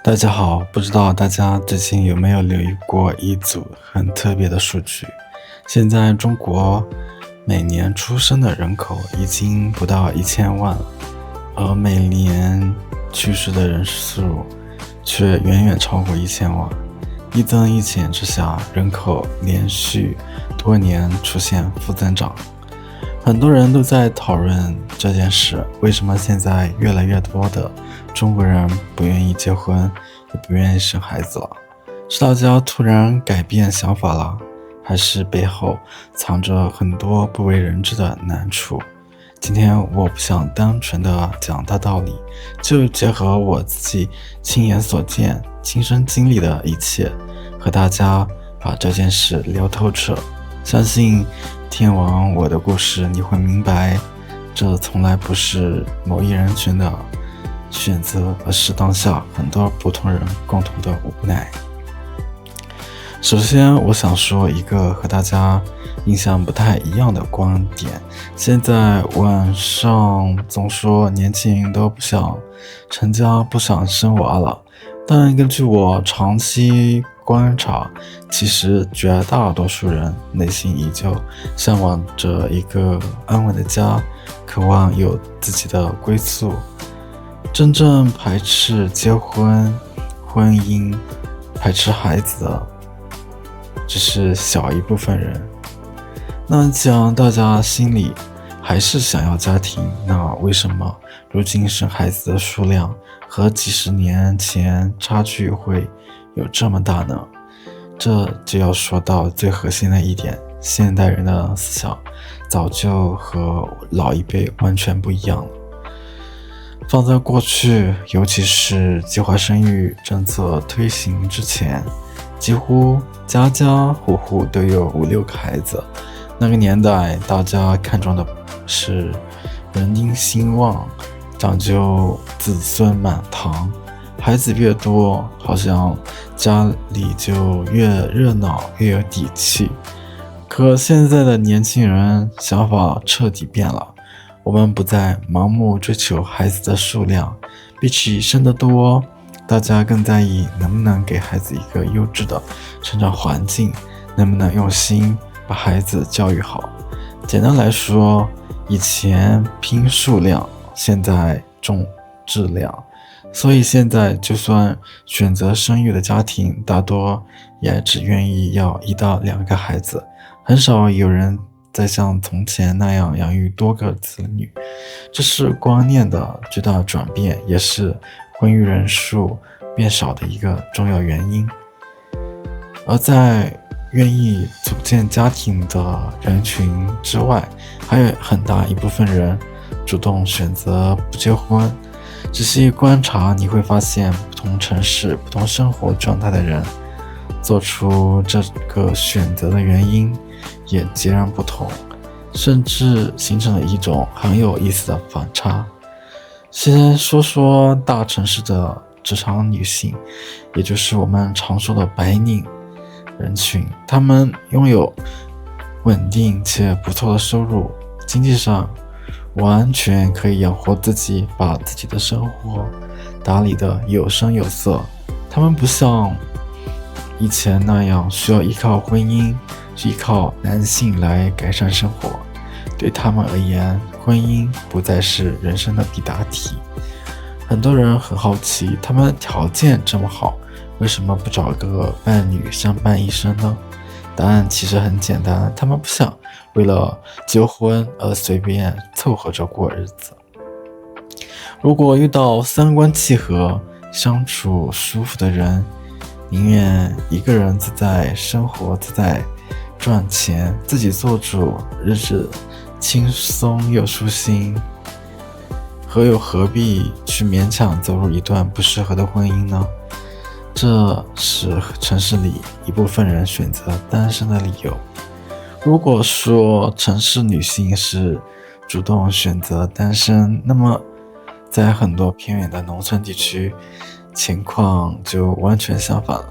大家好，不知道大家最近有没有留意过一组很特别的数据？现在中国每年出生的人口已经不到1000万了，而每年去世的人数却远远超过1000万。一增一减之下，人口连续多年出现负增长。很多人都在讨论这件事，为什么现在越来越多的中国人不愿意结婚，也不愿意生孩子了？是大家突然改变想法了，还是背后藏着很多不为人知的难处？今天我不想单纯的讲大道理，就结合我自己亲眼所见、亲身经历的一切，和大家把这件事聊透彻。相信听完我的故事，你会明白，这从来不是某一人群的选择，而是当下很多普通人共同的无奈。首先，我想说一个和大家印象不太一样的观点。现在网上总说年轻人都不想成家，不想生娃了，但根据我长期观察，其实绝大多数人内心依旧向往着一个安稳的家，渴望有自己的归宿。真正排斥结婚、婚姻、排斥孩子的只是小一部分人。那既然大家心里还是想要家庭，那为什么如今生孩子的数量和几十年前差距会有这么大呢？这就要说到最核心的一点，现代人的思想早就和老一辈完全不一样了。放在过去，尤其是计划生育政策推行之前，几乎家家户户都有5-6个孩子。那个年代，大家看重的是人丁兴旺，讲究子孙满堂，孩子越多，好像家里就越热闹，越有底气。可现在的年轻人想法彻底变了，我们不再盲目追求孩子的数量，比起生得多，大家更在意能不能给孩子一个优质的成长环境，能不能用心把孩子教育好。简单来说，以前拼数量，现在重质量。所以现在就算选择生育的家庭，大多也只愿意要1到2个孩子，很少有人再像从前那样养育多个子女。这是观念的巨大转变，也是婚育人数变少的一个重要原因。而在愿意组建家庭的人群之外，还有很大一部分人主动选择不结婚。仔细观察，你会发现不同城市、不同生活状态的人做出这个选择的原因也截然不同，甚至形成了一种很有意思的反差。先说说大城市的职场女性，也就是我们常说的白领人群，她们拥有稳定且不错的收入，经济上完全可以养活自己，把自己的生活打理得有声有色。他们不像以前那样需要依靠婚姻，依靠男性来改善生活。对他们而言，婚姻不再是人生的必答题。很多人很好奇，他们条件这么好，为什么不找个伴侣相伴一生呢？答案其实很简单，他们不想为了结婚而随便凑合着过日子。如果遇到三观契合、相处舒服的人，宁愿一个人自在生活，自在赚钱，自己做主，日子轻松又舒心，何必去勉强走入一段不适合的婚姻呢？这是城市里一部分人选择单身的理由。如果说城市女性是主动选择单身，那么在很多偏远的农村地区，情况就完全相反了。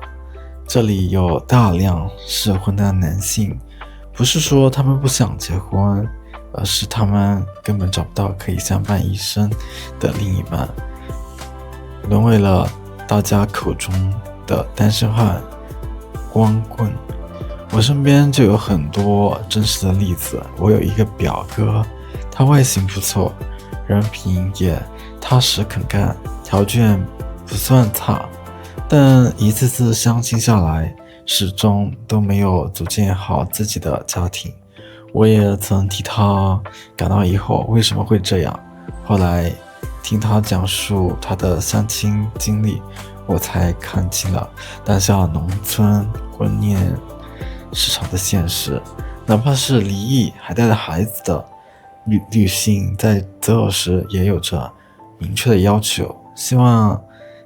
这里有大量适婚的男性，不是说他们不想结婚，而是他们根本找不到可以相伴一生的另一半，沦为了大家口中的单身汉、光棍。我身边就有很多真实的例子。我有一个表哥，他外形不错，人品也踏实肯干，条件不算差，但一次次相亲下来，始终都没有组建好自己的家庭。我也曾替他感到疑惑，为什么会这样？后来听他讲述他的相亲经历，我才看清了当下农村婚恋市场的现实。哪怕是离异还带着孩子的女性，在择偶时也有着明确的要求，希望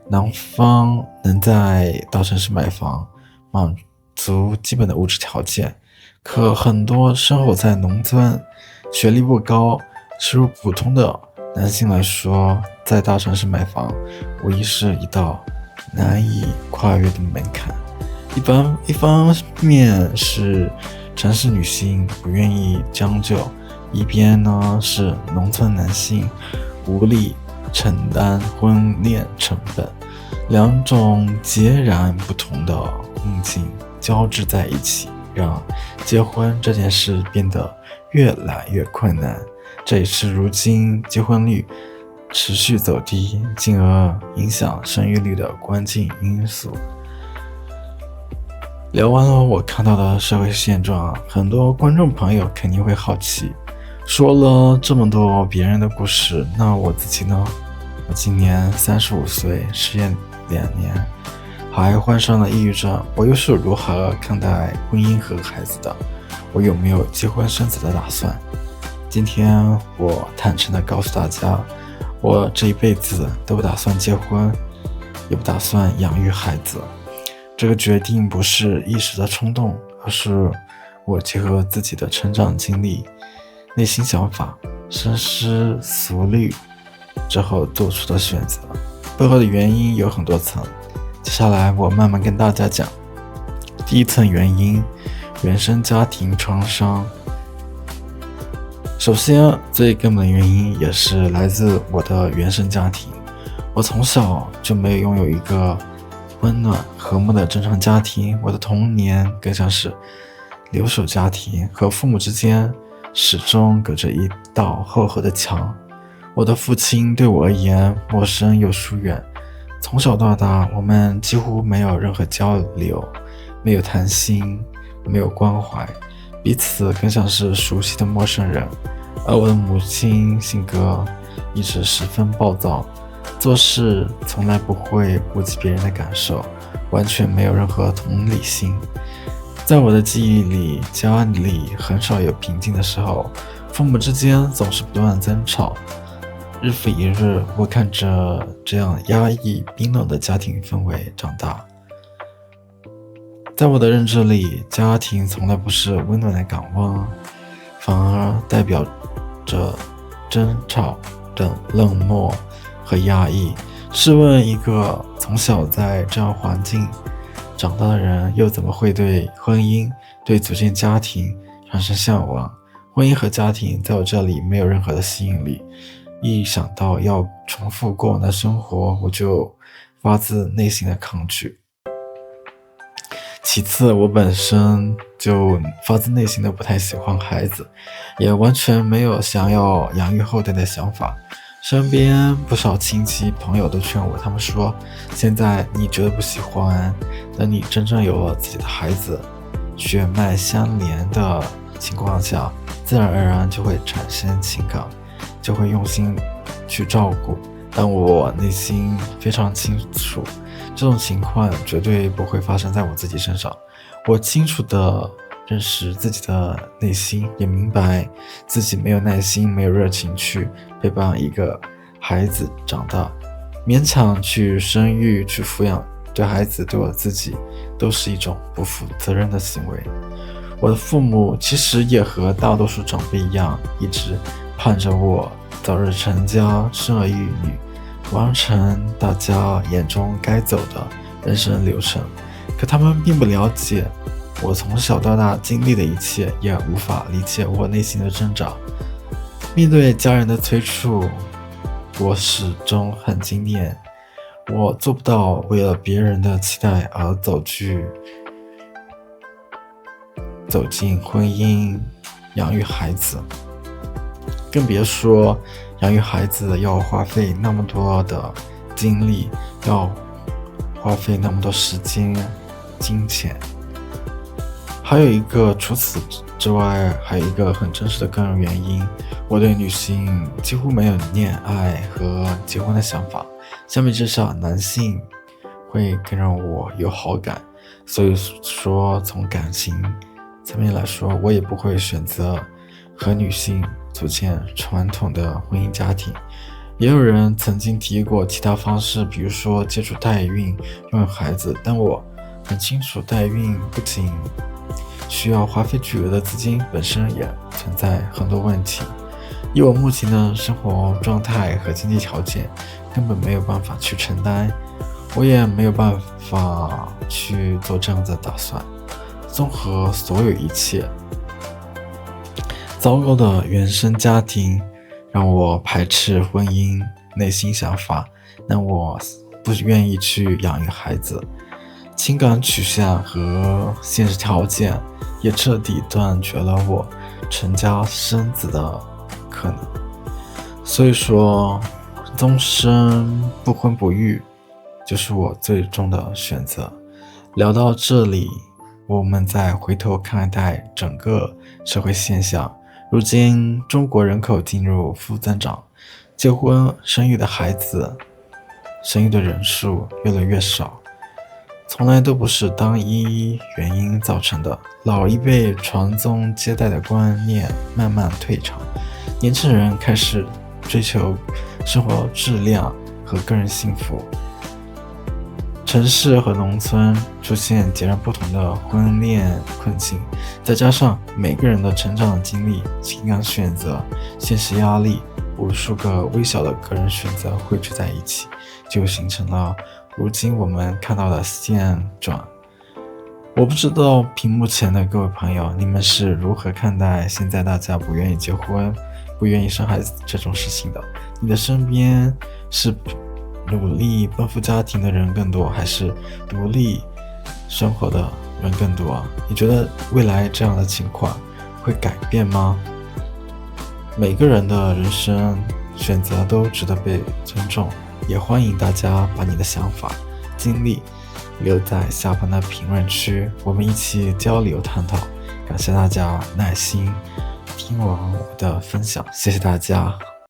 男方能在大城市买房，满足基本的物质条件。可很多生活在农村、学历不高、收入普通的男性来说，在大城市买房无疑是一道难以跨越的门槛。一方面是城市女性不愿意将就，一边呢是农村男性无力承担婚恋成本，两种截然不同的困境交织在一起，让结婚这件事变得越来越困难。这也是如今结婚率持续走低，进而影响生育率的关键因素。聊完了我看到的社会现状，很多观众朋友肯定会好奇，说了这么多别人的故事，那我自己呢？我今年35岁，失业2年，还患上了抑郁症，我又是如何看待婚姻和孩子的？我有没有结婚生子的打算？今天我坦诚地告诉大家，我这一辈子都不打算结婚，也不打算养育孩子。这个决定不是一时的冲动，而是我结合自己的成长经历、内心想法、深思熟虑之后做出的选择。背后的原因有很多层，接下来我慢慢跟大家讲。第一层原因，原生家庭创伤。首先，最根本的原因也是来自我的原生家庭。我从小就没有拥有一个温暖和睦的正常家庭，我的童年更像是留守家庭，和父母之间始终隔着一道厚厚的墙。我的父亲对我而言陌生又疏远，从小到大我们几乎没有任何交流，没有谈心，没有关怀，彼此更像是熟悉的陌生人。而我的母亲性格一直十分暴躁，做事从来不会顾及别人的感受，完全没有任何同理心。在我的记忆里，家里很少有平静的时候，父母之间总是不断争吵。日复一日，我看着这样压抑冰冷的家庭氛围长大。在我的认知里，家庭从来不是温暖的港湾，反而代表着争吵的冷漠和压抑。试问一个从小在这样环境长大的人，又怎么会对婚姻、对组建家庭产生向往？婚姻和家庭在我这里没有任何的吸引力，一想到要重复过往的生活，我就发自内心的抗拒。其次，我本身就发自内心的不太喜欢孩子，也完全没有想要养育后代的想法。身边不少亲戚朋友都劝我，他们说现在你觉得不喜欢，等你真正有了自己的孩子，血脉相连的情况下，自然而然就会产生情感，就会用心去照顾。但我内心非常清楚，这种情况绝对不会发生在我自己身上。我清楚地认识自己的内心，也明白自己没有耐心，没有热情去陪伴一个孩子长大，勉强去生育，去抚养，对孩子对我自己都是一种不负责任的行为。我的父母其实也和大多数长辈一样，一直盼着我早日成家，生儿育女，完成大家眼中该走的人生流程。可他们并不了解我从小到大经历的一切，也无法理解我内心的挣扎。面对家人的催促，我始终很坚定，我做不到为了别人的期待而走进婚姻，养育孩子，更别说养育孩子要花费那么多的精力，要花费那么多时间、金钱。还有一个，除此之外，还有一个很真实的个人原因，我对女性几乎没有恋爱和结婚的想法。相比之下，男性会更让我有好感，所以说从感情层面来说，我也不会选择和女性组建传统的婚姻家庭。也有人曾经提过其他方式，比如说接触代孕、拥有孩子，但我很清楚，代孕不仅需要花费巨额的资金，本身也存在很多问题。以我目前的生活状态和经济条件，根本没有办法去承担，我也没有办法去做这样的打算。综合所有一切，糟糕的原生家庭让我排斥婚姻，内心想法让我不愿意去养育孩子，情感取向和现实条件也彻底断绝了我成家生子的可能。所以说，终身不婚不育就是我最终的选择。聊到这里，我们再回头看待整个社会现象，如今中国人口进入负增长，结婚生育的孩子生育的人数越来越少，从来都不是单一原因造成的。老一辈传宗接代的观念慢慢退场，年轻人开始追求生活质量和个人幸福。城市和农村出现截然不同的婚恋困境，再加上每个人的成长经历、情感选择、现实压力，无数个微小的个人选择汇聚在一起，就形成了如今我们看到的现状。我不知道屏幕前的各位朋友，你们是如何看待现在大家不愿意结婚、不愿意生孩子这种事情的？你的身边是努力奔赴家庭的人更多，还是独立生活的人更多？你觉得未来这样的情况会改变吗？每个人的人生选择都值得被尊重，也欢迎大家把你的想法、经历留在下方的评论区，我们一起交流探讨。感谢大家耐心听完我的分享，谢谢大家。